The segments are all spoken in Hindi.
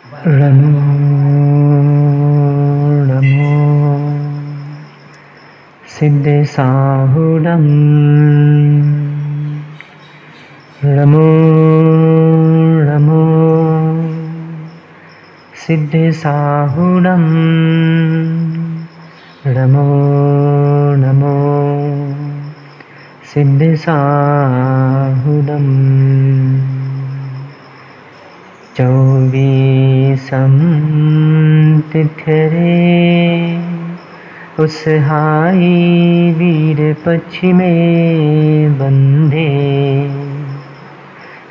नमो नमो सिद्धेसाहुडं नमो नमो सिद्धेसाहुडं नमो नमो सिद्धेसाहुडं चौबीसं तिथरे उसहाई वीर पश्चिमे बंधे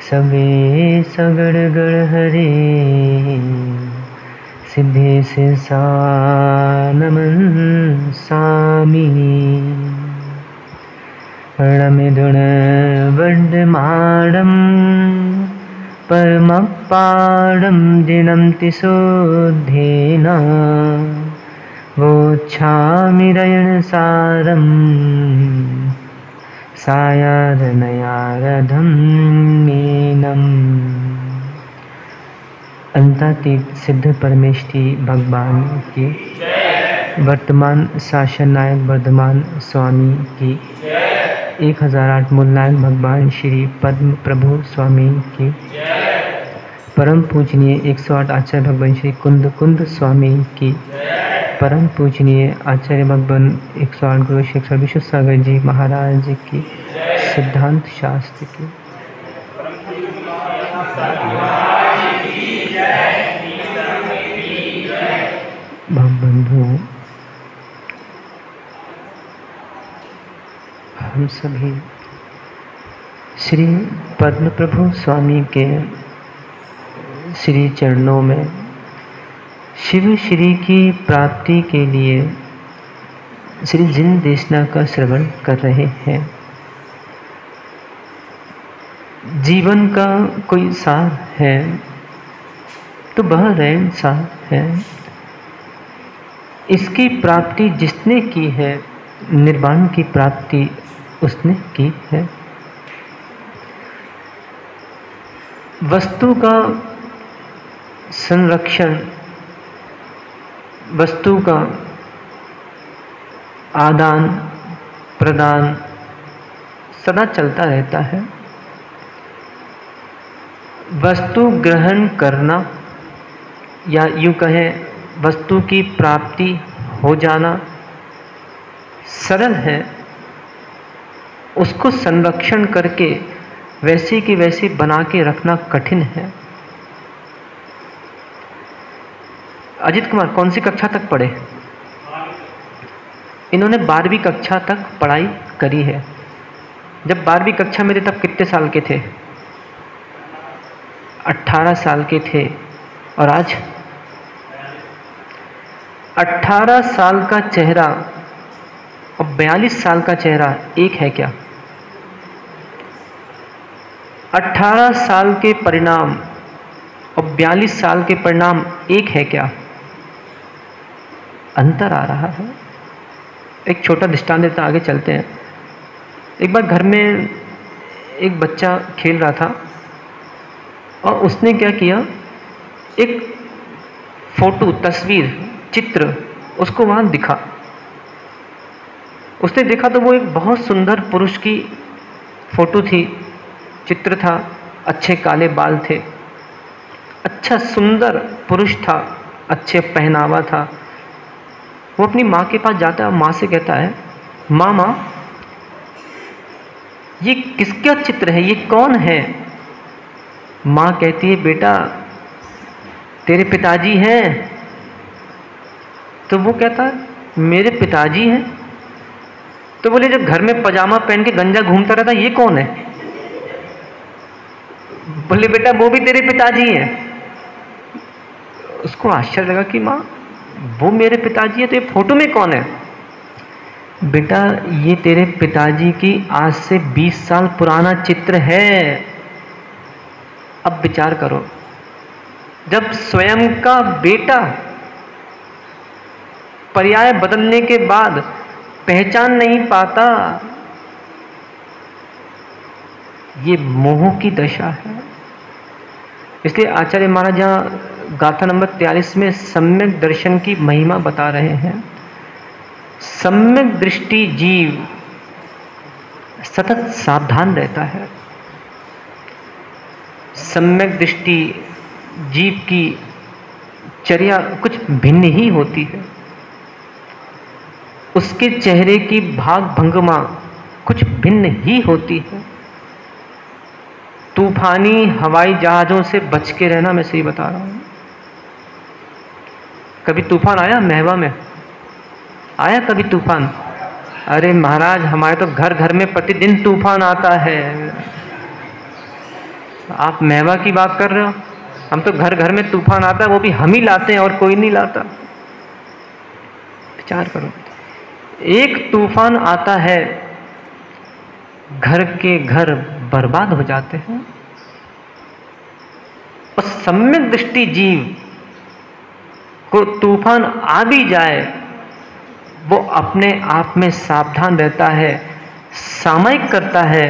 सबे सगड़गड़ हरे सिद्धे से नमन सामी रमिदुण वड्डमाडं परमपाडं दिनं तिशोद्धेन वोच्छामि रयणसारं सायादनयारधं मीनम्। अंतातीत सिद्ध परमेष्ठी भगवान की, वर्तमान शासन नायक वर्धमान स्वामी की, 1008 मूलनायक भगवान श्री पद्म प्रभु स्वामी की, परम पूजनीय 108 आचार्य भगवान श्री कुंद कुंद स्वामी की, परम पूजनीय आचार्य भगवान 108 गुरु श्री विश्व सागर जी महाराज की, सिद्धांत शास्त्र की। बंधु, हम सभी श्री पद्म प्रभु स्वामी के श्री चरणों में शिव श्री की प्राप्ति के लिए श्री जिन देशना का श्रवण कर रहे हैं। जीवन का कोई सार है तो वह रैन सार है। इसकी प्राप्ति जिसने की है, निर्वाण की प्राप्ति उसने की है। वस्तु का संरक्षण, वस्तु का आदान प्रदान सदा चलता रहता है। वस्तु ग्रहण करना या यूँ कहें वस्तु की प्राप्ति हो जाना सरल है, उसको संरक्षण करके वैसी की वैसी बना के रखना कठिन है। अजित कुमार कौन सी कक्षा तक पढ़े? इन्होंने 12वीं कक्षा तक पढ़ाई करी है। जब 12वीं कक्षा में थे तब कितने साल के थे? 18 साल के थे। और आज 18 साल का चेहरा और 42 साल का चेहरा एक है क्या? 18 साल के परिणाम और 42 साल के परिणाम एक है क्या? अंतर आ रहा है। एक छोटा दृष्टांत देता, आगे चलते हैं। एक बार घर में एक बच्चा खेल रहा था और उसने क्या किया, एक फोटो, तस्वीर, चित्र उसको वहाँ दिखा। उसने देखा तो वो एक बहुत सुंदर पुरुष की फोटो थी, चित्र था, अच्छे काले बाल थे, अच्छा सुंदर पुरुष था, अच्छे पहनावा था। वो अपनी माँ के पास जाता है और माँ से कहता है, माँ ये किसका चित्र है, ये कौन है? माँ कहती है, बेटा तेरे पिताजी हैं। तो वो कहता है, मेरे पिताजी हैं? तो बोले, जब घर में पजामा पहन के गंजा घूमता रहता ये कौन है? बोले, बेटा वो भी तेरे पिताजी हैं। उसको आश्चर्य लगा कि माँ वो मेरे पिताजी है तो ये फोटो में कौन है? बेटा ये तेरे पिताजी की आज से 20 साल पुराना चित्र है। अब विचार करो, जब स्वयं का बेटा पर्याय बदलने के बाद पहचान नहीं पाता, ये मोह की दशा है। इसलिए आचार्य महाराज यहाँ गाथा नंबर 43 में सम्यक दर्शन की महिमा बता रहे हैं। सम्यक दृष्टि जीव सतत सावधान रहता है। सम्यक दृष्टि जीव की चर्या कुछ भिन्न ही होती है। उसके चेहरे की भाग भंगिमा कुछ भिन्न ही होती है। तूफानी हवाई जहाज़ों से बच के रहना, मैं सही बता रहा हूँ। कभी तूफान आया महवा में? आया कभी तूफान? अरे महाराज, हमारे तो घर घर में प्रतिदिन तूफान आता है। आप महवा की बात कर रहे हो? हम तो घर घर में तूफान आता है, वो भी हम ही लाते हैं और कोई नहीं लाता। विचार करो, एक तूफान आता है, घर के घर बर्बाद हो जाते हैं। और सम्यक दृष्टि जीव को तूफान आ भी जाए, वो अपने आप में सावधान रहता है, सामयिक करता है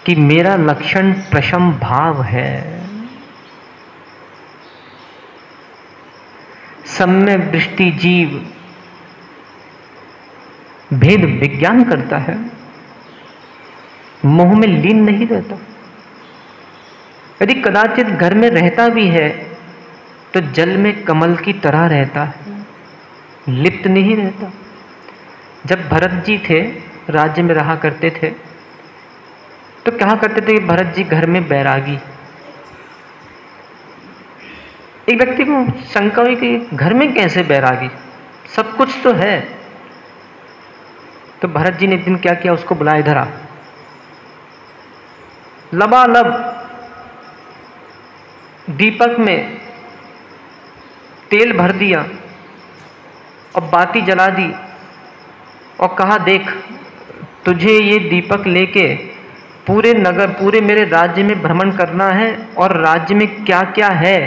कि मेरा लक्षण प्रशम भाव है। सम्यक दृष्टि जीव भेद विज्ञान करता है, मोह में लीन नहीं रहता। यदि कदाचित घर में रहता भी है तो जल में कमल की तरह रहता है, लिप्त नहीं रहता। जब भरत जी थे, राज्य में रहा करते थे, तो कहा करते थे कि भरत जी घर में बैरागी। एक व्यक्ति को शंका हुई कि घर में कैसे बैरागी, सब कुछ तो है। तो भरत जी ने एक दिन क्या किया, उसको बुलाया, इधर आ। लबालब दीपक में तेल भर दिया और बाती जला दी और कहा, देख, तुझे ये दीपक लेके पूरे नगर, पूरे मेरे राज्य में भ्रमण करना है और राज्य में क्या क्या है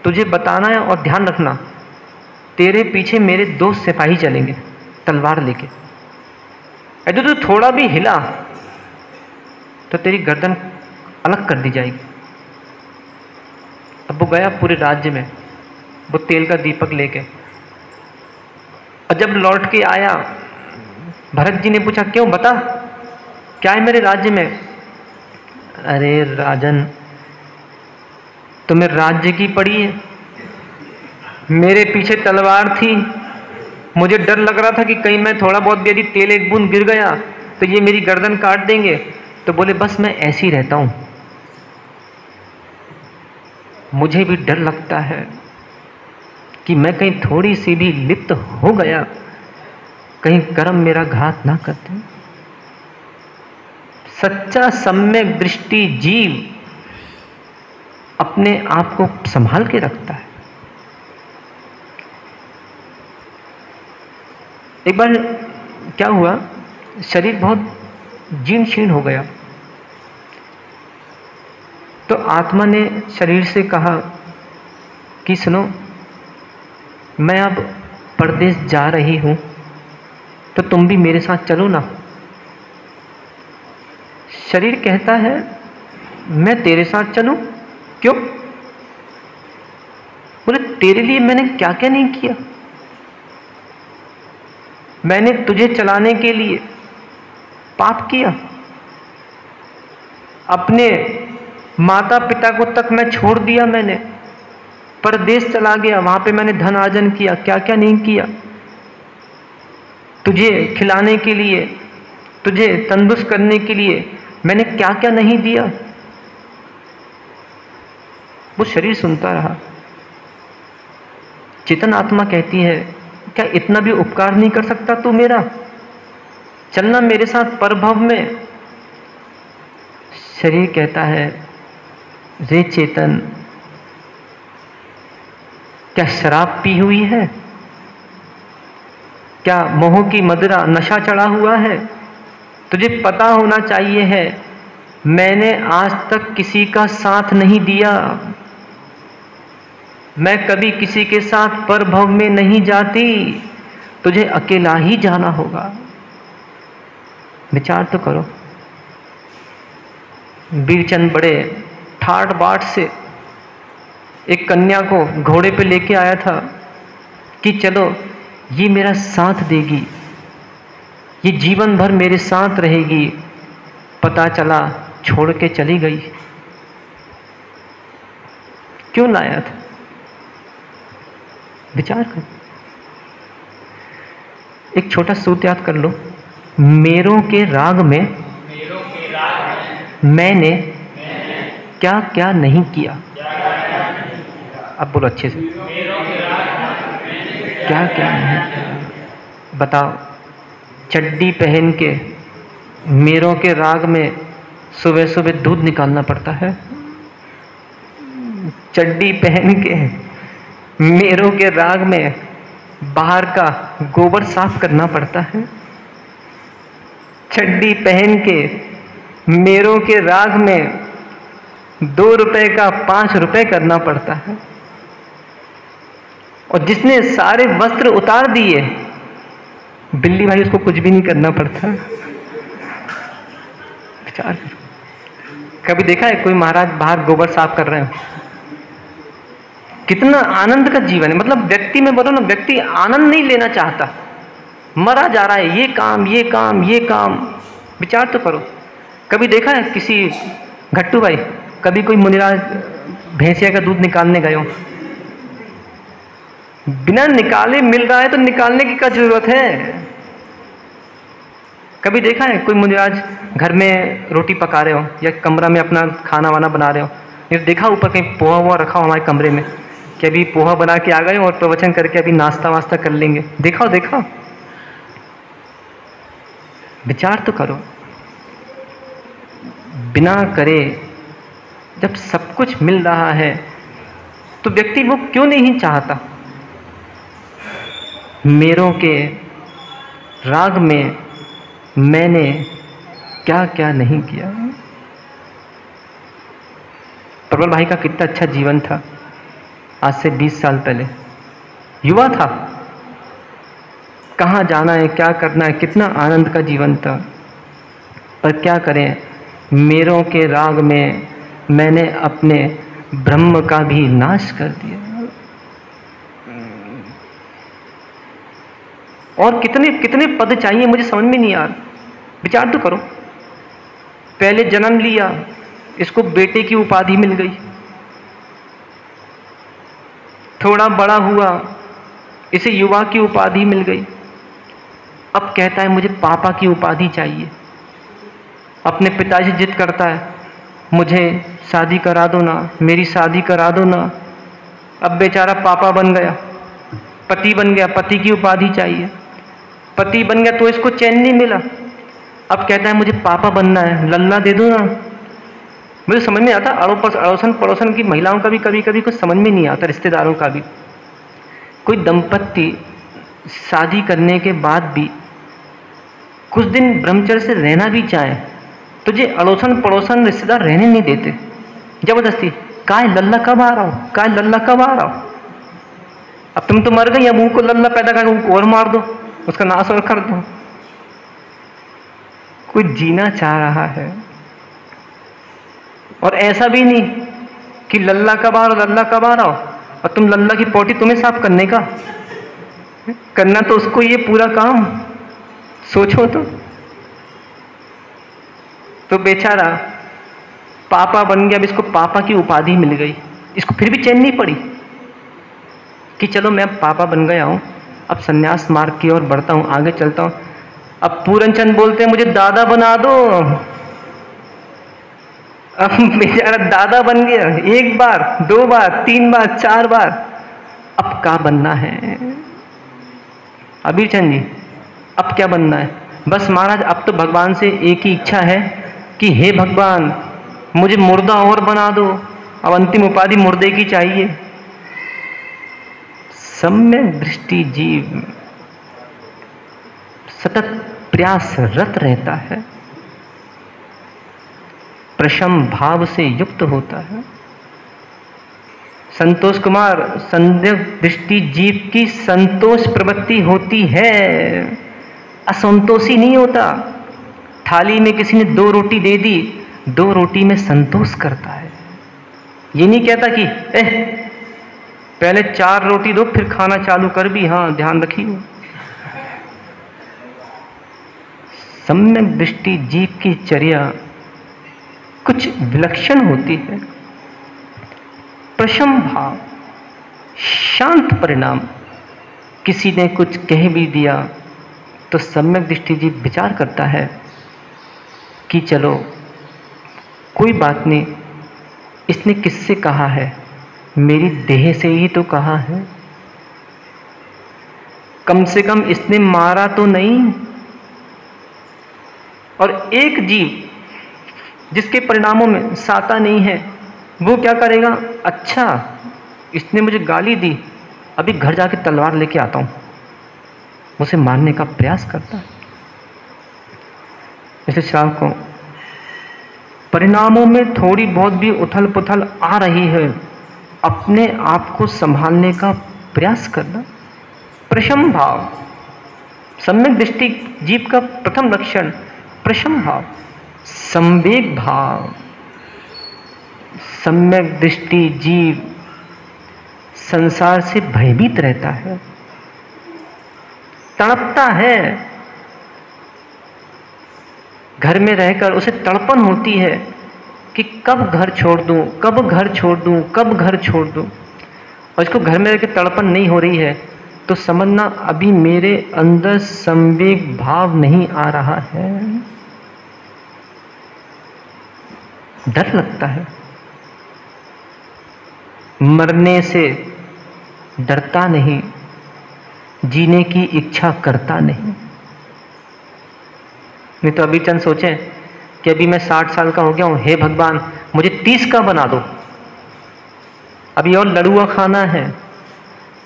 तुझे बताना है। और ध्यान रखना, तेरे पीछे मेरे 2 सिपाही चलेंगे तलवार लेके। यदि तू थोड़ा भी हिला तो तेरी गर्दन अलग कर दी जाएगी। अब वो गया पूरे राज्य में, वो तेल का दीपक लेके। और जब लौट के आया, भरत जी ने पूछा, क्यों, बता क्या है मेरे राज्य में? अरे राजन, तुम्हें राज्य की पड़ी है, मेरे पीछे तलवार थी, मुझे डर लग रहा था कि कहीं मैं थोड़ा बहुत भी यदि तेल एक बूंद गिर गया तो ये मेरी गर्दन काट देंगे। तो बोले, बस मैं ऐसे ही रहता हूं, मुझे भी डर लगता है कि मैं कहीं थोड़ी सी भी लिप्त हो गया, कहीं कर्म मेरा घात ना कर दे। सच्चा सम्यक दृष्टि जीव अपने आप को संभाल के रखता है। एक बार क्या हुआ, शरीर बहुत जीर्ण शीर्ण हो गया, तो आत्मा ने शरीर से कहा कि सुनो, मैं अब परदेश जा रही हूं, तो तुम भी मेरे साथ चलो ना। शरीर कहता है, मैं तेरे साथ चलूं? क्यों? बोले, तेरे लिए मैंने क्या क्या नहीं किया। मैंने तुझे चलाने के लिए पाप किया, अपने माता पिता को तक मैं छोड़ दिया, मैंने परदेश चला गया, वहां पे मैंने धन अर्जन किया, क्या क्या नहीं किया। तुझे खिलाने के लिए, तुझे तंदुरुस्त करने के लिए मैंने क्या क्या नहीं दिया। वो शरीर सुनता रहा। चेतन आत्मा कहती है, क्या इतना भी उपकार नहीं कर सकता तू मेरा? चलना मेरे साथ परभव में। शरीर कहता है, रे चेतन, क्या शराब पी हुई है? क्या मोह की मदिरा, नशा चढ़ा हुआ है? तुझे पता होना चाहिए है, मैंने आज तक किसी का साथ नहीं दिया, मैं कभी किसी के साथ परभव में नहीं जाती, तुझे अकेला ही जाना होगा। विचार तो करो। बीरचंद बड़े ठाट बाट से एक कन्या को घोड़े पे लेके आया था कि चलो ये मेरा साथ देगी, ये जीवन भर मेरे साथ रहेगी। पता चला छोड़ के चली गई। क्यों लाया था? विचार कर। एक छोटा सूत्र याद कर लो, मेरों के राग में मैंने क्या क्या नहीं किया। अब बोलो अच्छे से, क्या क्या नहीं किया बताओ। चड्डी पहन के मेरों के राग में सुबह सुबह दूध निकालना पड़ता है। चड्डी पहन के मेरों के राग में बाहर का गोबर साफ करना पड़ता है। चड्डी पहन के मेरों के राग में 2 रुपए का 5 रुपए करना पड़ता है। और जिसने सारे वस्त्र उतार दिए, बिल्ली भाई, उसको कुछ भी नहीं करना पड़ता। विचार करो, कभी देखा है कोई महाराज बाहर गोबर साफ कर रहे हैं? कितना आनंद का जीवन है। मतलब व्यक्ति में बोलो ना, व्यक्ति आनंद नहीं लेना चाहता, मरा जा रहा है, ये काम ये काम ये काम। विचार तो करो, कभी देखा है किसी घट्टू भाई, कभी कोई मुनिराज भैंसिया का दूध निकालने गए हो? बिना निकाले मिल रहा है तो निकालने की क्या जरूरत है? कभी देखा है कोई मुनिराज घर में रोटी पका रहे हो या कमरा में अपना खाना वाना बना रहे हो, ये देखा ऊपर कहीं पोहा हुआ रखा हो हमारे कमरे में कि अभी पोहा बना के आ गए और प्रवचन करके अभी नाश्ता वास्ता कर लेंगे? देखा देखा? विचार तो करो, बिना करे जब सब कुछ मिल रहा है तो व्यक्ति वो क्यों नहीं चाहता? मेरों के राग में मैंने क्या क्या नहीं किया। प्रबल भाई का कितना अच्छा जीवन था, आज से 20 साल पहले युवा था, कहाँ जाना है क्या करना है, कितना आनंद का जीवन था। पर क्या करें, मेरों के राग में मैंने अपने ब्रह्म का भी नाश कर दिया। और कितने कितने पद चाहिए, मुझे समझ में नहीं आ रहा। विचार तो करो, पहले जन्म लिया, इसको बेटे की उपाधि मिल गई, थोड़ा बड़ा हुआ, इसे युवा की उपाधि मिल गई। अब कहता है मुझे पापा की उपाधि चाहिए। अपने पिताजी जिद करता है, मुझे शादी करा दो ना, मेरी शादी करा दो ना। अब बेचारा पापा बन गया, पति बन गया, पति की उपाधि चाहिए। पति बन गया तो इसको चैन नहीं मिला, अब कहता है मुझे पापा बनना है, लल्ला दे दो ना। मुझे समझ में आता, अड़ोसन पड़ोसन की महिलाओं का भी कभी कभी कुछ समझ में नहीं आता, रिश्तेदारों का भी। कोई दंपत्ति शादी करने के बाद भी कुछ दिन ब्रह्मचर्य से रहना भी चाहे तो ये अड़ोसन पड़ोसन रिश्तेदार रहने नहीं देते, जबरदस्ती। काय लल्ला कब आ रहा हो, काय लल्ला कब आ रहा हो? अब तुम तो मर गई, अब उनको लल्ला पैदा करके उनको और मार दो, उसका नाश और कर दो। कोई जीना चाह रहा है, और ऐसा भी नहीं कि लल्ला कब आ रहा हो, लल्ला कब आ रहा हो, और तुम लल्ला की पोटी तुम्हें साफ करने का करना तो उसको ये पूरा काम। सोचो तो बेचारा पापा बन गया, अब इसको पापा की उपाधि मिल गई, इसको फिर भी चैन नहीं पड़ी कि चलो मैं अब पापा बन गया हूं, अब संन्यास मार्ग की ओर बढ़ता हूं, आगे चलता हूं। अब पूरनचंद बोलते हैं मुझे दादा बना दो। अब बेचारा दादा बन गया, 1 बार 2 बार 3 बार 4 बार, अब क्या बनना है अबीर चंद जी? अब क्या बनना है? बस महाराज अब तो भगवान से एक ही इच्छा है कि हे भगवान मुझे मुर्दा और बना दो, अब अंतिम उपाधि मुर्दे की चाहिए। सम्यक दृष्टि जीव सतत प्रयासरत रहता है, प्रशम भाव से युक्त होता है। संतोष कुमार, सम्यक दृष्टि जीव की संतोष प्रवृत्ति होती है, असंतोषी नहीं होता। थाली में किसी ने 2 रोटी दे दी, 2 रोटी में संतोष करता है। ये नहीं कहता कि पहले 4 रोटी दो फिर खाना चालू कर भी, हाँ ध्यान रखिए। सम्यक दृष्टि जीव की चर्या कुछ विलक्षण होती है। प्रशम भाव, शांत परिणाम। किसी ने कुछ कह भी दिया तो सम्यक दृष्टि जीव विचार करता है कि चलो कोई बात नहीं, इसने किससे कहा है, मेरी देह से ही तो कहा है, कम से कम इसने मारा तो नहीं। और एक जीव जिसके परिणामों में साता नहीं है, वो क्या करेगा, अच्छा इसने मुझे गाली दी, अभी घर जाके तलवार लेके आता हूं, उसे मारने का प्रयास करता है। इसलिए श्रावकों, परिणामों में थोड़ी बहुत भी उथल पुथल आ रही है, अपने आप को संभालने का प्रयास करना। प्रशम भाव, सम्यक दृष्टि जीव का प्रथम लक्षण प्रशम भाव। संवेग भाव, सम्यक दृष्टि जीव संसार से भयभीत रहता है, तड़पता है। घर में रहकर उसे तड़पन होती है कि कब घर छोड़ दूं, कब घर छोड़ दूं, कब घर छोड़ दूं। और इसको घर में रहकर तड़पन नहीं हो रही है तो समझना अभी मेरे अंदर संवेग भाव नहीं आ रहा है, डर लगता है। मरने से डरता नहीं, जीने की इच्छा करता नहीं तो अभी चंद सोचें कि अभी मैं 60 साल का हो गया हूं, हे भगवान मुझे 30 का बना दो, अभी और लड़ुआ खाना है,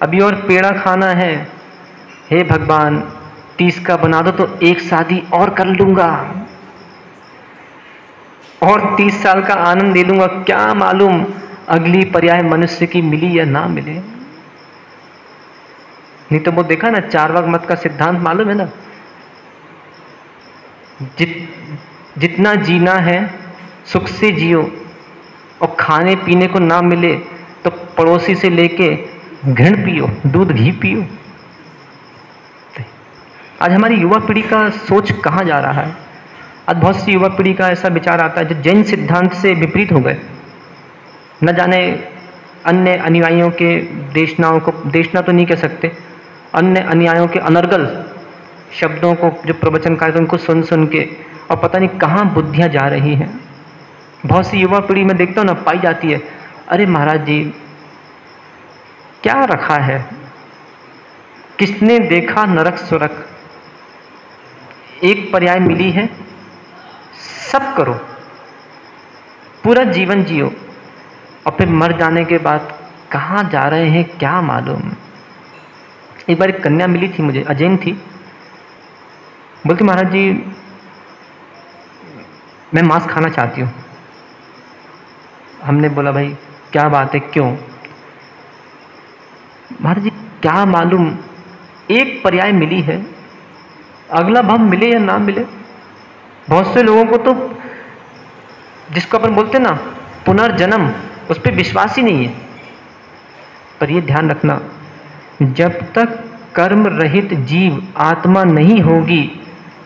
अभी और पेड़ा खाना है, हे भगवान 30 का बना दो तो एक शादी और कर लूंगा और 30 साल का आनंद ले लूंगा। क्या मालूम अगली पर्याय मनुष्य की मिली या ना मिले। नहीं तो वो देखा ना, चार्वाक मत का सिद्धांत मालूम है ना, जितना जीना है सुख से जियो और खाने पीने को ना मिले तो पड़ोसी से लेके घृण पियो, दूध घी पियो। आज हमारी युवा पीढ़ी का सोच कहाँ जा रहा है। आज बहुत सी युवा पीढ़ी का ऐसा विचार आता है जो जैन सिद्धांत से विपरीत हो गए। न जाने अन्य अनुयायियों के देशनाओं को, देशना तो नहीं कह सकते, अन्य अनुयायियों के अनर्गल शब्दों को जो प्रवचन कार्यक्रम को सुन सुन के और पता नहीं कहाँ बुद्धियाँ जा रही हैं। बहुत सी युवा पीढ़ी में देखता हूँ ना, पाई जाती है, अरे महाराज जी क्या रखा है, किसने देखा नरक सुरक, एक पर्याय मिली है, सब करो, पूरा जीवन जियो और फिर मर जाने के बाद कहाँ जा रहे हैं क्या मालूम। एक बार एक कन्या मिली थी मुझे, अजैन थी, बोलती महाराज जी मैं मांस खाना चाहती हूँ। हमने बोला भाई क्या बात है, क्यों? महाराज जी क्या मालूम, एक पर्याय मिली है, अगला भाव मिले या ना मिले। बहुत से लोगों को तो जिसको अपन बोलते ना पुनर्जन्म, उस पर विश्वास ही नहीं है। पर ये ध्यान रखना, जब तक कर्म रहित जीव आत्मा नहीं होगी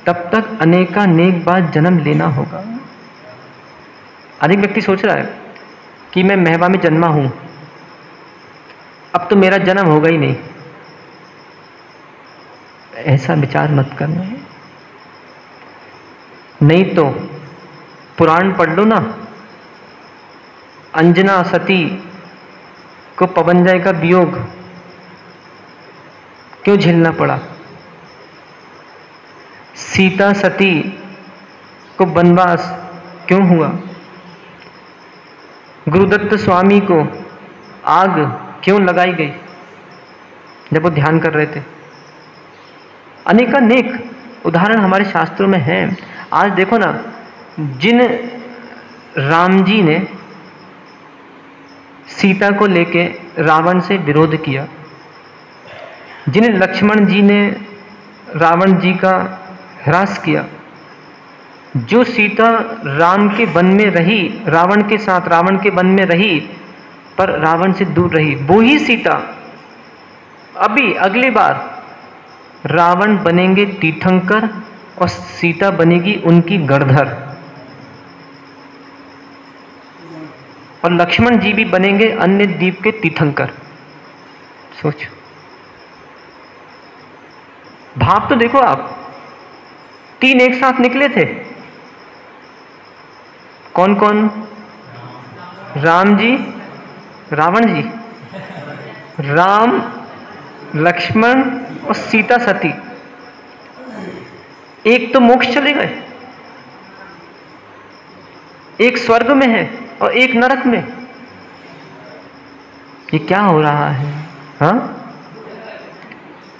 तब तक अनेकानेक बार जन्म लेना होगा। अधिक व्यक्ति सोच रहा है कि मैं महवा में जन्मा हूं, अब तो मेरा जन्म होगा ही नहीं। ऐसा विचार मत करना है। नहीं तो पुराण पढ़ लो ना, अंजना सती को पवनजय का वियोग क्यों झेलना पड़ा, सीता सती को वनवास क्यों हुआ, गुरुदत्त स्वामी को आग क्यों लगाई गई जब वो ध्यान कर रहे थे। अनेकानेक उदाहरण हमारे शास्त्रों में हैं। आज देखो ना, जिन राम जी ने सीता को लेके रावण से विरोध किया, जिन लक्ष्मण जी ने रावण जी का ह्रास किया, जो सीता राम के वन में रही, रावण के साथ रावण के वन में रही, पर रावण से दूर रही। वो ही सीता अभी अगली बार रावण बनेंगे तीर्थंकर और सीता बनेगी उनकी गणधर, और लक्ष्मण जी भी बनेंगे अन्य द्वीप के तीर्थंकर। सोचो, भाव तो देखो आप, 3 एक साथ निकले थे। कौन कौन? राम जी, रावण जी, राम, लक्ष्मण और सीता सती। एक तो मोक्ष चले गए, एक स्वर्ग में है और एक नरक में। ये क्या हो रहा है? हाँ,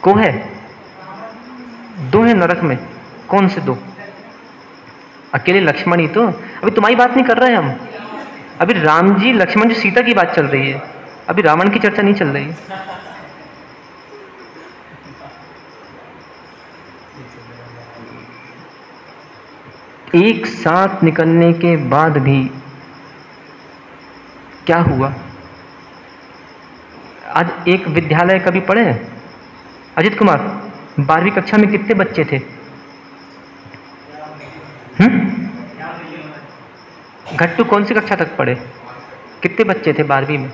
को है, 2 है नरक में। कौन से 2? अकेले लक्ष्मण ही तो। अभी तुम्हारी बात नहीं कर रहे हैं हम, अभी राम जी, लक्ष्मण जी, सीता की बात चल रही है। अभी रावण की चर्चा नहीं चल रही है। एक साथ निकलने के बाद भी क्या हुआ? आज एक विद्यालय कभी पढ़े हैं? अजित कुमार, 12वीं कक्षा में कितने बच्चे थे? घट्टू कौन सी कक्षा तक पढ़े? कितने बच्चे थे 12वीं में?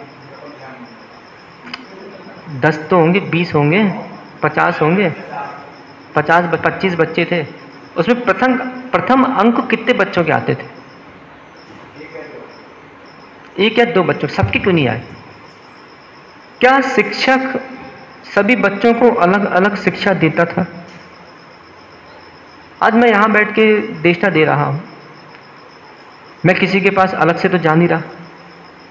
10 तो होंगे, 20 होंगे, 50 होंगे, 25 बच्चे थे। उसमें प्रथम अंक कितने बच्चों के आते थे? 1 या 2 बच्चों। सबके क्यों नहीं आए? क्या शिक्षक सभी बच्चों को अलग अलग शिक्षा देता था? आज मैं यहां बैठ के देशना दे रहा हूं, मैं किसी के पास अलग से तो जा नहीं रहा,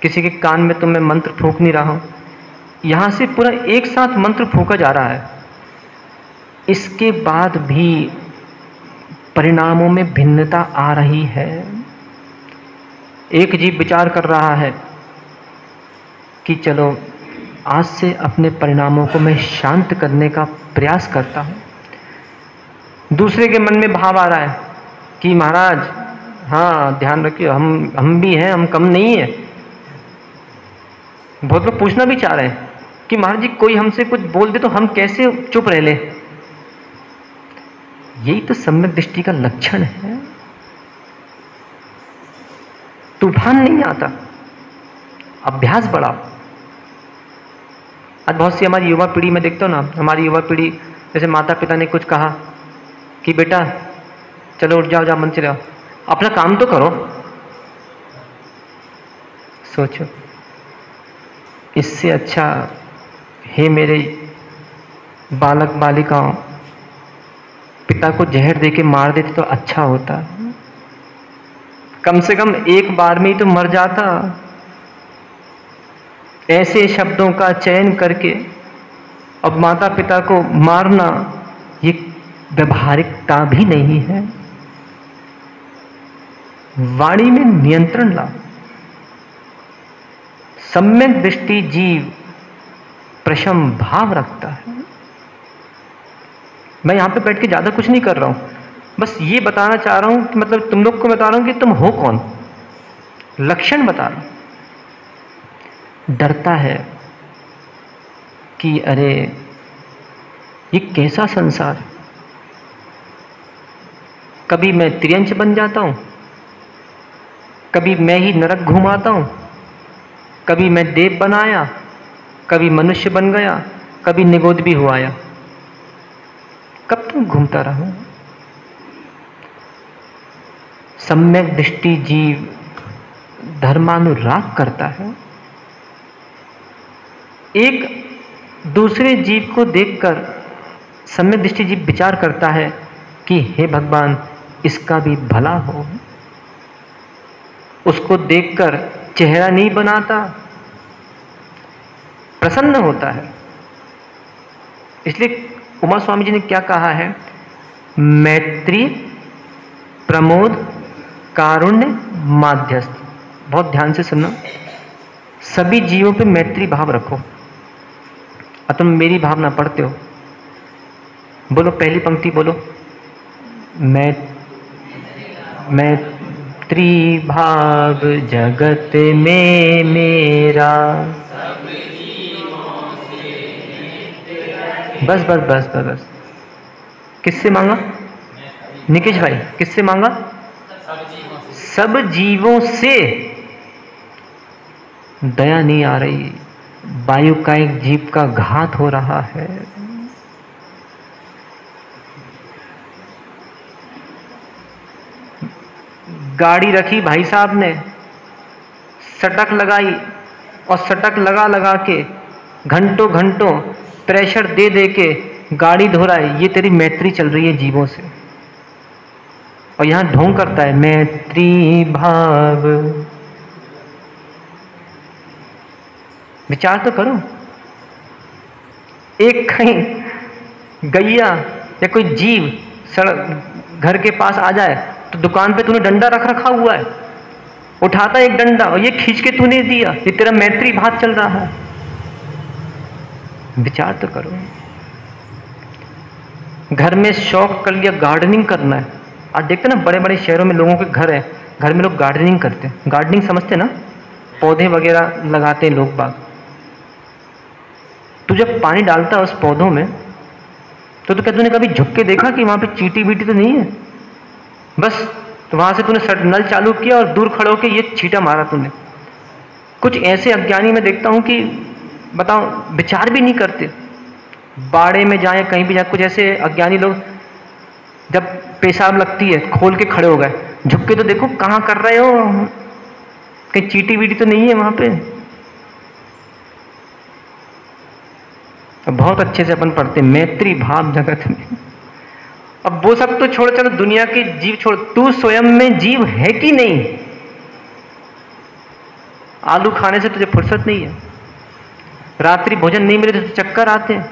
किसी के कान में तो मैं मंत्र फूंक नहीं रहा हूं। यहां से पूरा एक साथ मंत्र फूंका जा रहा है। इसके बाद भी परिणामों में भिन्नता आ रही है। एक जीव विचार कर रहा है कि चलो आज से अपने परिणामों को मैं शांत करने का प्रयास करता हूं। दूसरे के मन में भाव आ रहा है कि महाराज, हाँ ध्यान रखिए, हम भी हैं, हम कम नहीं है। बहुत लोग पूछना भी चाह रहे हैं कि महाराज जी कोई हमसे कुछ बोल दे तो हम कैसे चुप रह ले। यही तो सम्यक दृष्टि का लक्षण है। तूफान नहीं आता, अभ्यास बढ़ाओ। आज बहुत सी हमारी युवा पीढ़ी में देखता हूँ ना, हमारी युवा पीढ़ी जैसे माता पिता ने कुछ कहा कि बेटा चलो उठ जाओ, मन चले जाओ, अपना काम तो करो। सोचो, इससे अच्छा हे मेरे बालक बालिकाओं, पिता को जहर देके मार देते तो अच्छा होता। कम से कम एक बार में ही तो मर जाता। ऐसे शब्दों का चयन करके अब माता पिता को मारना ये व्यवहारिकता भी नहीं है। वाणी में नियंत्रण ला। सम्यक दृष्टि जीव प्रशम भाव रखता है। मैं यहां पे बैठ के ज्यादा कुछ नहीं कर रहा हूं, बस ये बताना चाह रहा हूं कि मतलब तुम लोग को बता रहा हूं कि तुम हो कौन, लक्षण बता रहा हूं। डरता है कि अरे ये कैसा संसार, कभी मैं त्रियंच बन जाता हूं, कभी मैं ही नरक घुमाता हूं, कभी मैं देव बनाया, कभी मनुष्य बन गया, कभी निगोद भी हुआया। कब तक घूमता रहूं? सम्यक दृष्टि जीव धर्मानुराग करता है। एक दूसरे जीव को देखकर सम्यक दृष्टि जीव विचार करता है कि हे भगवान, इसका भी भला हो। उसको देखकर चेहरा नहीं बनाता, प्रसन्न होता है। इसलिए उमा स्वामी जी ने क्या कहा है? मैत्री, प्रमोद, कारुण्य, माध्यस्थ। बहुत ध्यान से सुनना। सभी जीवों पे मैत्री भाव रखो। और तुम मेरी भावना पढ़ते हो, बोलो पहली पंक्ति बोलो। मैं भाव जगत में मेरा। बस बस बस बस बस। किससे मांगा निकेश भाई, किससे मांगा? सब जीवों से। दया नहीं आ रही, वायु का एक जीव का घात हो रहा है। गाड़ी रखी भाई साहब ने, सटक लगाई और सटक लगा लगा के घंटों घंटों प्रेशर दे दे के गाड़ी धो रहा है। ये तेरी मैत्री चल रही है जीवों से। और यहां ढोंग करता है मैत्री भाव। विचार तो करो, एक कहीं गैया या कोई जीव सड़क घर के पास आ जाए तो दुकान पे तूने डंडा रख रखा हुआ है, उठाता एक डंडा और ये खींच के तूने दिया, ये तेरा मैत्री भाव चल रहा है। विचार तो करो। घर में शौक कर लिया गार्डनिंग करना है। आज देखते ना बड़े बड़े शहरों में लोगों के घर है, घर में लोग गार्डनिंग करते हैं। गार्डनिंग समझते ना, पौधे वगैरह लगाते हैं लोग बाग। तू जब पानी डालता है उस पौधों में तो क्या तूने कभी झुक के देखा कि वहां पे चींटी बीटी तो नहीं है? बस तो वहां से तूने नल चालू किया और दूर खड़े होकर ये छींटा मारा तूने। कुछ ऐसे अज्ञानी मैं देखता हूं कि बताओ विचार भी नहीं करते। बाड़े में जाए कहीं भी जाए, कुछ ऐसे अज्ञानी लोग जब पेशाब लगती है खोल के खड़े हो गए, झुक के तो देखो कहाँ कर रहे हो, कहीं चींटी बीटी तो नहीं है वहां पे। बहुत अच्छे से अपन पढ़ते मैत्री भाव जगत में। अब वो सब तो छोड़, चलो दुनिया के जीव छोड़, तू स्वयं में जीव है कि नहीं? आलू खाने से तुझे फुर्सत नहीं है, रात्रि भोजन नहीं मिले तो चक्कर आते हैं,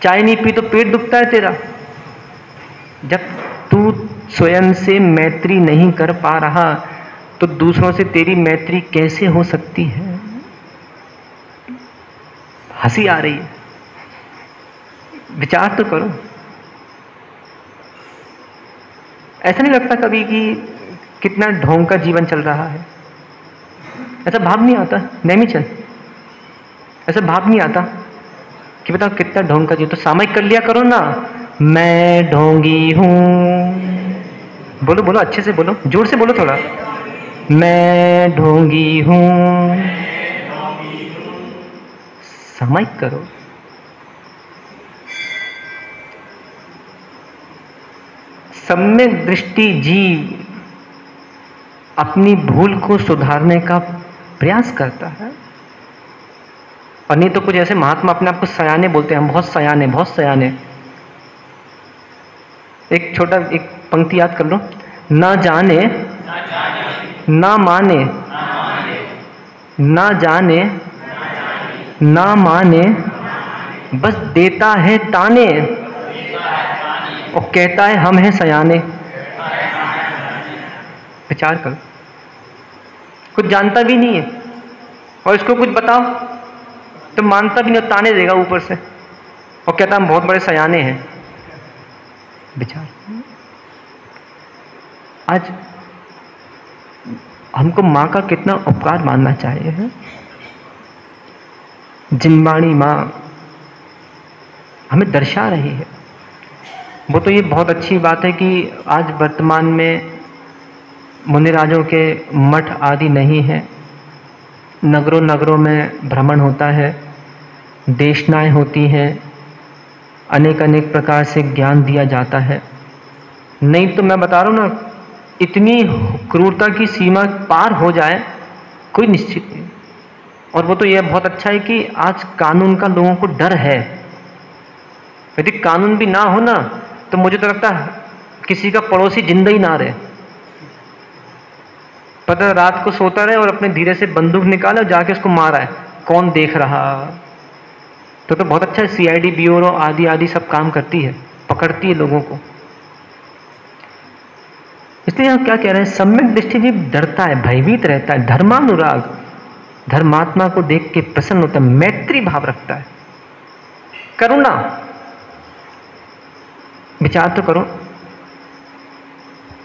चाय नहीं पी तो पेट दुखता है तेरा। जब तू स्वयं से मैत्री नहीं कर पा रहा तो दूसरों से तेरी मैत्री कैसे हो सकती है? हंसी आ रही है, विचार तो करो। ऐसा नहीं लगता कभी कि कितना ढोंग का जीवन चल रहा है? ऐसा भाव नहीं आता नहीं चल, ऐसा भाव नहीं आता कि बताओ कितना ढोंग का जीवन। तो सामयिक कर लिया करो ना, मैं ढोंगी हूं। बोलो बोलो, अच्छे से बोलो, जोर से बोलो थोड़ा। मैं ढोंगी हूं, सामयिक करो। सम्यक दृष्टि जीव अपनी भूल को सुधारने का प्रयास करता है। और नहीं तो कुछ ऐसे महात्मा अपने आप को सयाने बोलते हैं, हम बहुत सयाने बहुत सयाने। एक छोटा एक पंक्ति याद कर लो, ना जाने ना माने, ना जाने ना माने, बस देता है ताने और कहता है हम हैं सयाने। विचार करो, कुछ जानता भी नहीं है और इसको कुछ बताओ तो मानता भी नहीं, ताने देगा ऊपर से और कहता हम बहुत बड़े सयाने हैं। विचार, आज हमको माँ का कितना उपकार मानना चाहिए है। जिनवाणी माँ हमें दर्शा रही है। वो तो ये बहुत अच्छी बात है कि आज वर्तमान में मुनिराजों के मठ आदि नहीं है, नगरों नगरों में भ्रमण होता है, देशनाएं होती हैं, अनेक अनेक प्रकार से ज्ञान दिया जाता है। नहीं तो मैं बता रहा हूँ ना, इतनी क्रूरता की सीमा पार हो जाए कोई निश्चित नहीं। और वो तो ये बहुत अच्छा है कि आज कानून का लोगों को डर है। यदि कानून भी ना हो ना तो मुझे तो लगता है किसी का पड़ोसी जिंदा ही ना रहे। पता रात को सोता रहे और अपने धीरे से बंदूक निकाले और जाके उसको मारा है, कौन देख रहा। तो बहुत अच्छा है, सीआईडी ब्यूरो आदि आदि सब काम करती है, पकड़ती है लोगों को। इसलिए हम क्या कह रहे हैं, सम्यक दृष्टि जीव डरता है, भयभीत रहता है, धर्मानुराग, धर्मात्मा को देख के प्रसन्न होता है, मैत्री भाव रखता है, करुणा। विचार तो करो,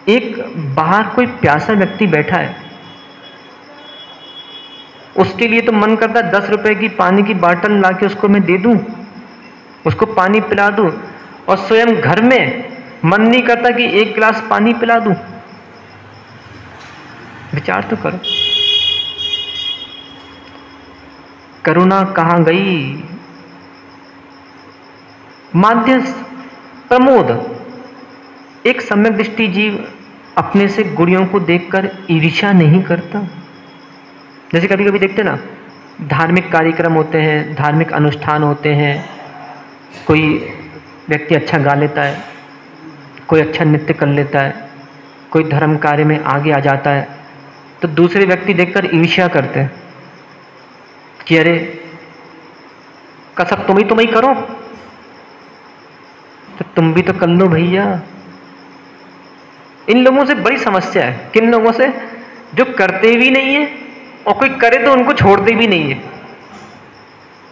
एक बाहर कोई प्यासा व्यक्ति बैठा है, उसके लिए तो मन करता है 10 रुपए की पानी की बाटल लाके उसको मैं दे दूं, उसको पानी पिला दूं, और स्वयं घर में मन नहीं करता कि एक गिलास पानी पिला दूं। विचार तो करो, करुणा कहां गई। माध्यस्थ प्रमोद, एक सम्यक दृष्टि जीव अपने से गुणियों को देखकर ईर्ष्या नहीं करता। जैसे कभी कभी देखते ना, धार्मिक कार्यक्रम होते हैं, धार्मिक अनुष्ठान होते हैं, कोई व्यक्ति अच्छा गा लेता है, कोई अच्छा नृत्य कर लेता है, कोई धर्म कार्य में आगे आ जाता है, तो दूसरे व्यक्ति देखकर ईर्ष्या करते हैं कि अरे का सब तुम ही करो, तो तुम भी तो कर लो भैया। इन लोगों से बड़ी समस्या है। किन लोगों से? जो करते भी नहीं है और कोई करे तो उनको छोड़ते भी नहीं है।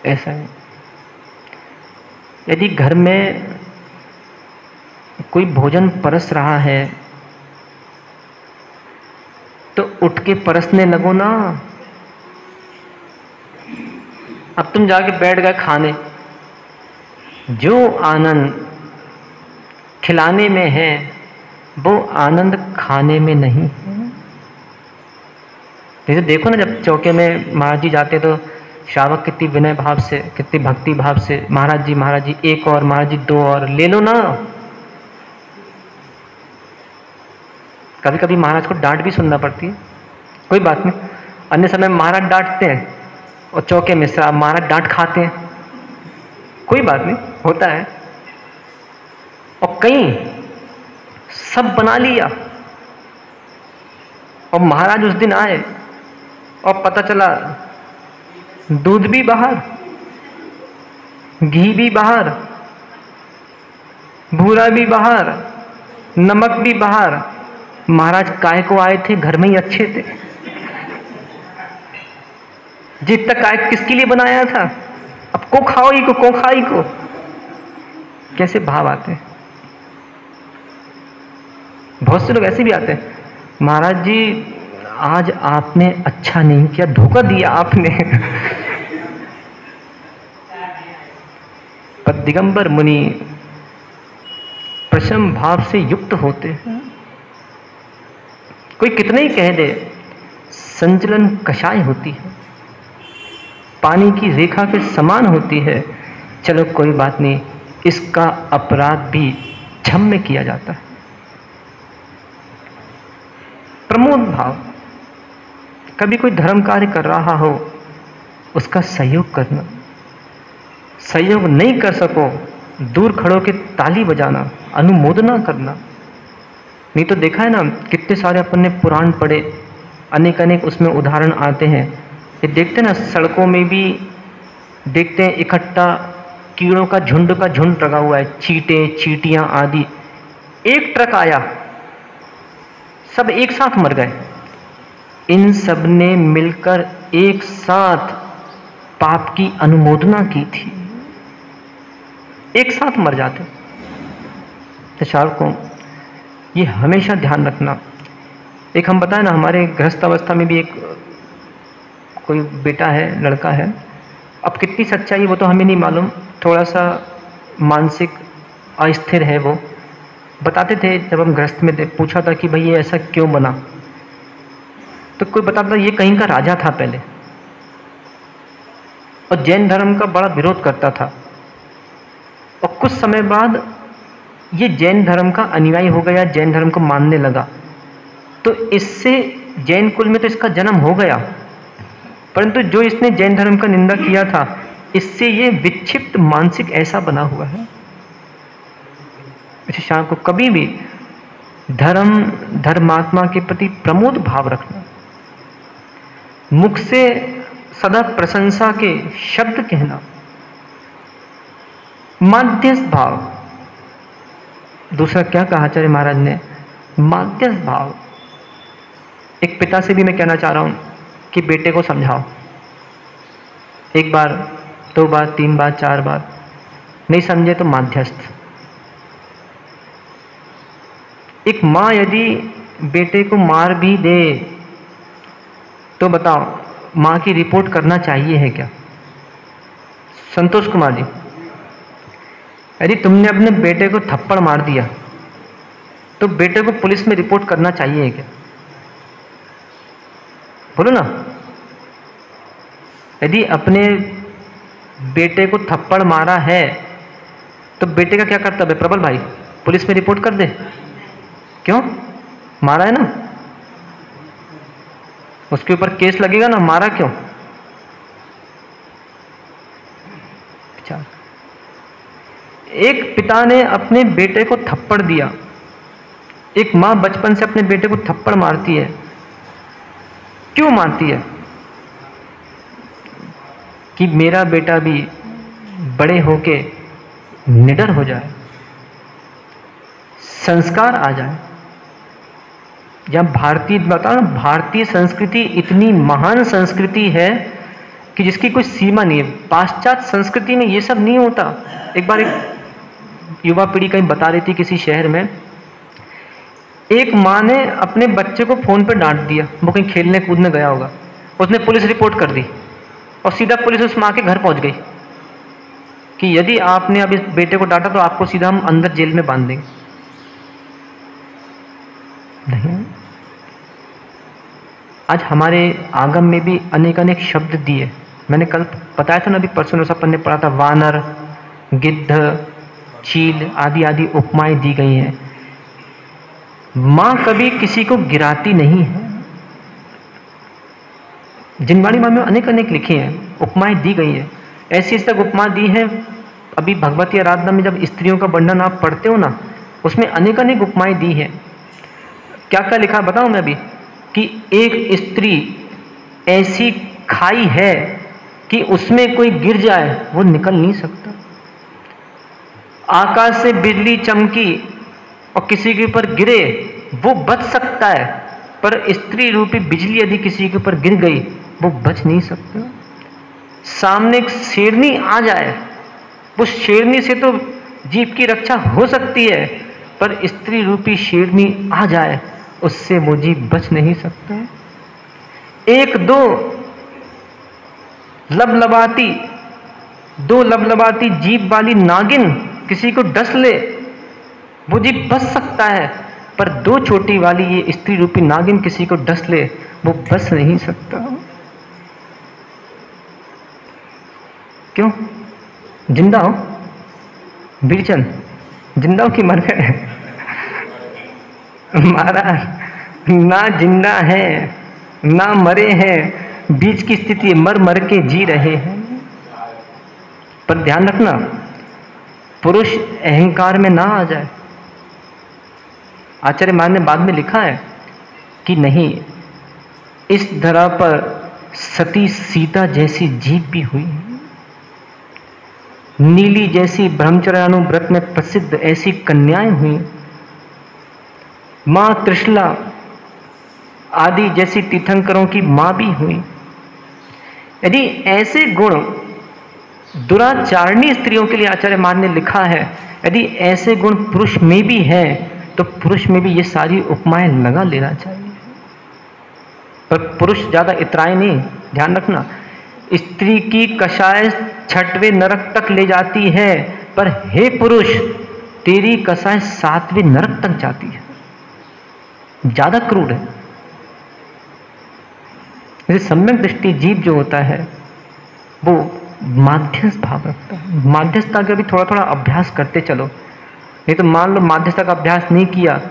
ऐसा है। यदि घर में कोई भोजन परस रहा है तो उठ के परसने लगो ना। अब तुम जाके बैठ गए खाने, जो आनंद खिलाने में है वो आनंद खाने में नहीं है। जैसे देखो ना, जब चौके में महाराज जी जाते तो श्रावक कितनी विनय भाव से, कितनी भक्ति भाव से, महाराज जी एक और, महाराज जी दो और, ले लो ना। कभी कभी महाराज को डांट भी सुनना पड़ती है, कोई बात नहीं। अन्य समय महाराज डांटते हैं और चौके में महाराज डांट खाते हैं, कोई बात नहीं, होता है। और कहीं सब बना लिया और महाराज उस दिन आए और पता चला दूध भी बाहर, घी भी बाहर, भूरा भी बाहर, नमक भी बाहर। महाराज काय को आए थे, घर में ही अच्छे थे। जितना काय किसके लिए बनाया था, अब को खाओ ही को खाई को। कैसे भाव आते हैं। बहुत से लोग ऐसे भी आते हैं, महाराज जी आज आपने अच्छा नहीं किया, धोखा दिया आपने। पर दिगंबर मुनि प्रशम भाव से युक्त होते हैं। कोई कितना ही कह दे, संचलन कषाय होती है, पानी की रेखा के समान होती है। चलो कोई बात नहीं, इसका अपराध भी क्षम्य किया जाता है। प्रमोद भाव, कभी कोई धर्म कार्य कर रहा हो उसका सहयोग करना, सहयोग नहीं कर सको दूर खड़ो के ताली बजाना, अनुमोदना करना। नहीं तो देखा है ना, कितने सारे अपन ने पुराण पढ़े, अनेक अनेक उसमें उदाहरण आते हैं। ये देखते ना, सड़कों में भी देखते हैं इकट्ठा कीड़ों का झुंड लगा हुआ है, चींटे चींटियां आदि। एक ट्रक आया, सब एक साथ मर गए। इन सब ने मिलकर एक साथ पाप की अनुमोदना की थी, एक साथ मर जाते। तो चालकों, ये हमेशा ध्यान रखना। एक हम बताएं ना, हमारे गृहस्थ अवस्था में भी एक कोई बेटा है, लड़का है। अब कितनी सच्चाई वो तो हमें नहीं मालूम, थोड़ा सा मानसिक अस्थिर है वो। बताते थे जब हम गृहस्थ में पूछा था कि भाई ये ऐसा क्यों बना, तो कोई बताता ये कहीं का राजा था पहले और जैन धर्म का बड़ा विरोध करता था, और कुछ समय बाद ये जैन धर्म का अनुयायी हो गया, जैन धर्म को मानने लगा। तो इससे जैन कुल में तो इसका जन्म हो गया, परंतु जो इसने जैन धर्म का निंदा किया था, इससे ये विक्षिप्त मानसिक ऐसा बना हुआ है। इसे शाम को कभी भी धर्मात्मा के प्रति प्रमोद भाव रखना, मुख से सदा प्रशंसा के शब्द कहना, माध्यस्थ भाव। दूसरा क्या कहा आचार्य महाराज ने, माध्यस्थ भाव। एक पिता से भी मैं कहना चाह रहा हूं कि बेटे को समझाओ, एक बार, दो बार, तीन बार, चार बार, नहीं समझे तो माध्यस्थ। एक माँ यदि बेटे को मार भी दे तो बताओ माँ की रिपोर्ट करना चाहिए है क्या? संतोष कुमार जी, यदि तुमने अपने बेटे को थप्पड़ मार दिया तो बेटे को पुलिस में रिपोर्ट करना चाहिए है क्या? बोलो ना। यदि अपने बेटे को थप्पड़ मारा है तो बेटे का क्या कर्तव्य है? प्रबल भाई, पुलिस में रिपोर्ट कर दे। क्यों? मारा है ना, उसके ऊपर केस लगेगा ना, मारा क्यों? एक पिता ने अपने बेटे को थप्पड़ दिया, एक माँ बचपन से अपने बेटे को थप्पड़ मारती है। क्यों मारती है? कि मेरा बेटा भी बड़े होके निडर हो जाए, संस्कार आ जाए। या भारतीय, बताओ ना, भारतीय संस्कृति इतनी महान संस्कृति है कि जिसकी कोई सीमा नहीं है। पाश्चात्य संस्कृति में ये सब नहीं होता। एक बार एक युवा पीढ़ी कहीं बता रही थी किसी शहर में, एक माँ ने अपने बच्चे को फोन पर डांट दिया, वो कहीं खेलने कूदने गया होगा, उसने पुलिस रिपोर्ट कर दी और सीधा पुलिस उस माँ के घर पहुंच गई कि यदि आपने अब इस बेटे को डांटा तो आपको सीधा हम अंदर जेल में बांध देंगे। नहीं, आज हमारे आगम में भी अनेक अनेक शब्द दिए। मैंने कल बताया था ना, अभी परसों अपन ने पढ़ा था, वानर, गिद्ध, चील आदि आदि उपमाएं दी गई हैं। मां कभी किसी को गिराती नहीं है। जिनवाणी मां में अनेक अनेक लिखे हैं, उपमाएं दी गई हैं। ऐसी तक उपमा दी है। अभी भगवती आराधना में जब स्त्रियों का वर्णन आप पढ़ते हो ना, उसमें अनेक अनेक उपमाएं दी है। क्या क्या लिखा बताऊं मैं अभी, कि एक स्त्री ऐसी खाई है कि उसमें कोई गिर जाए वो निकल नहीं सकता। आकाश से बिजली चमकी और किसी के ऊपर गिरे वो बच सकता है, पर स्त्री रूपी बिजली यदि किसी के ऊपर गिर गई वो बच नहीं सकता। सामने एक शेरनी आ जाए, वो शेरनी से तो जीव की रक्षा हो सकती है, पर स्त्री रूपी शेरनी आ जाए उससे वो जीव बच नहीं सकता। एक दो लबलबाती जीभ वाली नागिन किसी को डस ले वो जीव बच सकता है, पर दो चोटी वाली ये स्त्री रूपी नागिन किसी को डस ले वो बच नहीं सकता। क्यों? जिंदा हो बीरचंद, जिंदा हो कि मर गए? महाराज ना जिंदा है ना मरे हैं, बीच की स्थिति, मर मर के जी रहे हैं। पर ध्यान रखना, पुरुष अहंकार में ना आ जाए। आचार्य मान ने बाद में लिखा है कि नहीं, इस धरा पर सती सीता जैसी जीव भी हुई, नीली जैसी ब्रह्मचर्यानुव्रत में प्रसिद्ध ऐसी कन्याएं हुई, मां त्रिशला आदि जैसी तीर्थंकरों की मां भी हुई। यदि ऐसे गुण दुराचारणी स्त्रियों के लिए आचार्य मान ने लिखा है, यदि ऐसे गुण पुरुष में भी है तो पुरुष में भी ये सारी उपमाएं लगा लेना चाहिए। पर पुरुष ज्यादा इतराए नहीं। ध्यान रखना, स्त्री की कषाय छठवें नरक तक ले जाती है, पर हे पुरुष तेरी कषाय सातवें नरक तक जाती है। ज्यादा क्रूर है। जैसे सम्यक दृष्टि जीव जो होता है वो माध्यस्थ भाव रखता है। माध्यस्थता का भी थोड़ा थोड़ा अभ्यास करते चलो, नहीं तो मान लो माध्यस्थता का अभ्यास नहीं किया,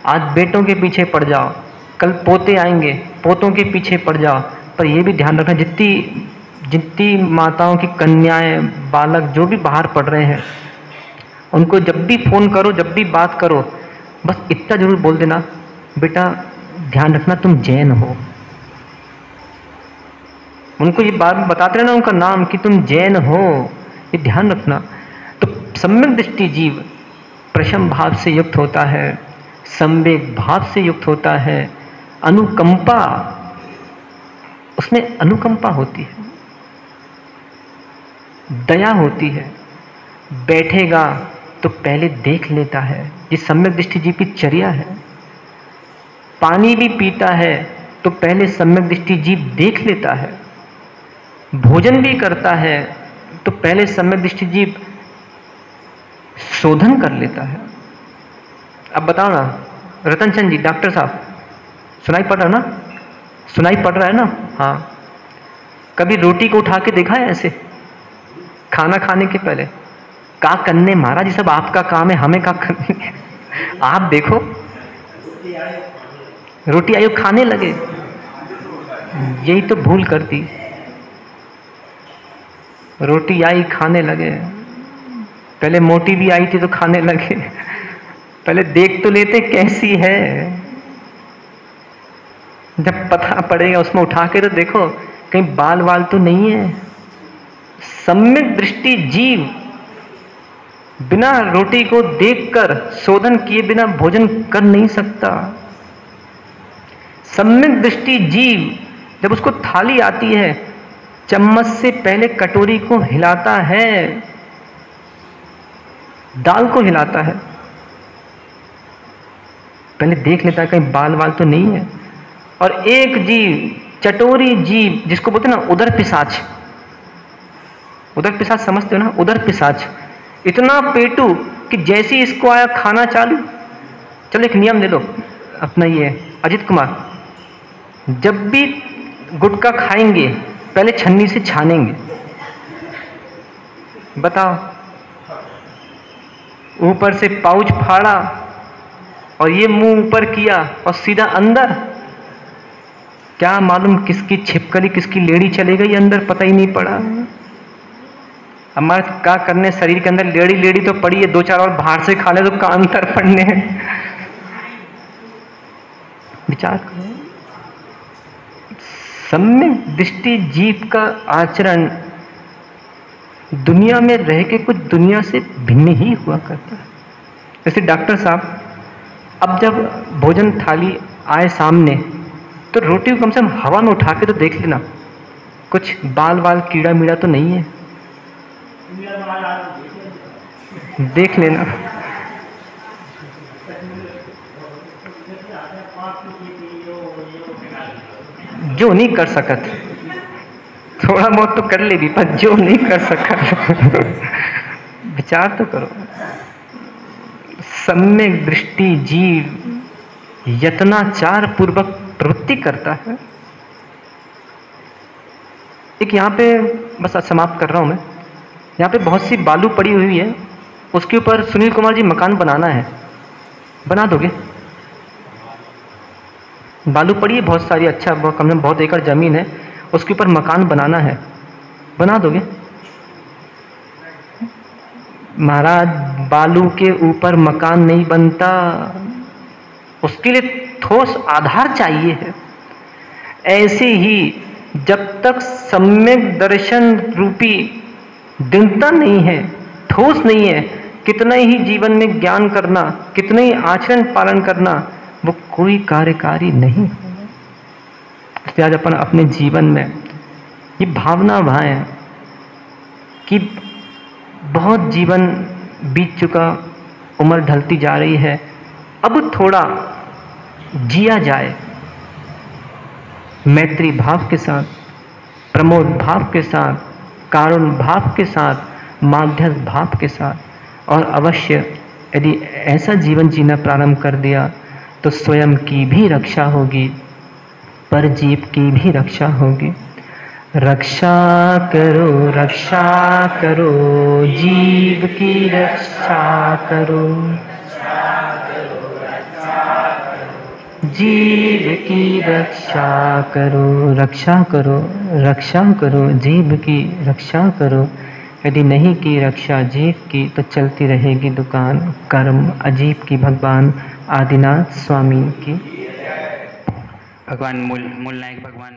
आज बेटों के पीछे पड़ जाओ, कल पोते आएंगे पोतों के पीछे पड़ जाओ। पर यह भी ध्यान रखना, जितनी माताओं की कन्याएं बालक जो भी बाहर पढ़ रहे हैं, उनको जब भी फोन करो, जब भी बात करो, बस इतना जरूर बोल देना, बेटा ध्यान रखना तुम जैन हो। उनको ये बात बताते रहना, उनका नाम, कि तुम जैन हो, ये ध्यान रखना। तो सम्यक दृष्टि जीव प्रशम भाव से युक्त होता है, संवेग भाव से युक्त होता है, अनुकंपा, उसमें अनुकंपा होती है, दया होती है। बैठेगा तो पहले देख लेता है। ये सम्यक दृष्टि जीव की चर्या है। पानी भी पीता है तो पहले सम्यक दृष्टि जीव देख लेता है। भोजन भी करता है तो पहले सम्यक दृष्टि जीव शोधन कर लेता है। अब बताओ ना रतन चंद जी, डॉक्टर साहब, सुनाई पड़ रहा ना? सुनाई पड़ रहा है ना? हाँ। कभी रोटी को उठा के देखा है ऐसे खाना खाने के पहले? का करने महाराज, ये सब आपका काम है, हमें का करने? आप देखो, रोटी आयु खाने लगे। यही तो भूल करती। रोटी आई खाने लगे। पहले मोटी भी आई थी तो खाने लगे। पहले देख तो लेते कैसी है, जब पता पड़ेगा उसमें उठा के तो देखो कहीं बाल वाल तो नहीं है। सम्यक दृष्टि जीव बिना रोटी को देखकर शोधन किए बिना भोजन कर नहीं सकता। सम्यक दृष्टि जीव जब उसको थाली आती है, चम्मच से पहले कटोरी को हिलाता है, दाल को हिलाता है, पहले देख लेता है कहीं बाल वाल तो नहीं है। और एक जीव, चटोरी जीव, जिसको बोलते हैं ना उदर पिशाच, उदर पिशाच समझते हो ना? उदर पिशाच इतना पेटू कि जैसे ही इसको आया खाना चालू। चलो एक नियम ले लो अपना, ये अजित कुमार, जब भी गुटखा खाएंगे पहले छन्नी से छानेंगे। बताओ, ऊपर से पाउच फाड़ा और ये मुंह ऊपर किया और सीधा अंदर, क्या मालूम किसकी छिपकली किसकी लेड़ी चले गई अंदर, पता ही नहीं पड़ा। हमारे क्या करने, शरीर के अंदर लेड़ी लेड़ी तो पड़ी है, दो चार और बाहर से खा ले तो का अंतर पड़ने हैं। विचार करो, सम्यक दृष्टि जीव का आचरण दुनिया में रह के कुछ दुनिया से भिन्न ही हुआ करता है। जैसे डॉक्टर साहब, अब जब भोजन थाली आए सामने तो रोटी को कम से कम हवा में उठा के तो देख लेना कुछ बाल वाल कीड़ा मीड़ा तो नहीं है, देख लेना। जो नहीं कर सकत, थोड़ा बहुत तो कर ले भी, पर जो नहीं कर सकत विचार तो करो। सम्यक दृष्टि जीव यत्नाचार पूर्वक प्रवृत्ति करता है। एक यहाँ पे बस समाप्त कर रहा हूँ मैं। यहाँ पे बहुत सी बालू पड़ी हुई है, उसके ऊपर सुनील कुमार जी मकान बनाना है, बना दोगे? बालू पड़ी है बहुत सारी, अच्छा कम से कम बहुत एकड़ जमीन है, उसके ऊपर मकान बनाना है, बना दोगे? महाराज, बालू के ऊपर मकान नहीं बनता, उसके लिए ठोस आधार चाहिए है। ऐसे ही जब तक सम्यक दर्शन रूपी दृढ़ता नहीं है, ठोस नहीं है, कितना ही जीवन में ज्ञान करना, कितना ही आचरण पालन करना, वो कोई कार्यकारी नहीं होगा। इसलिए आज अपन अपने जीवन में ये भावना भाएं कि बहुत जीवन बीत चुका, उम्र ढलती जा रही है, अब थोड़ा जिया जाए मैत्री भाव के साथ, प्रमोद भाव के साथ, कारुण भाव के साथ, माध्यस्थ भाव के साथ। और अवश्य यदि ऐसा जीवन जीना प्रारंभ कर दिया तो स्वयं की भी रक्षा होगी, परजीव की भी रक्षा होगी। रक्षा करो जीव की रक्षा करो, जीव की रक्षा करो, रक्षा करो जीव की रक्षा करो। यदि नहीं की रक्षा जीव की तो चलती रहेगी दुकान कर्म अजीब की। भगवान आदिनाथ स्वामी की। भगवान मूल नायक भगवान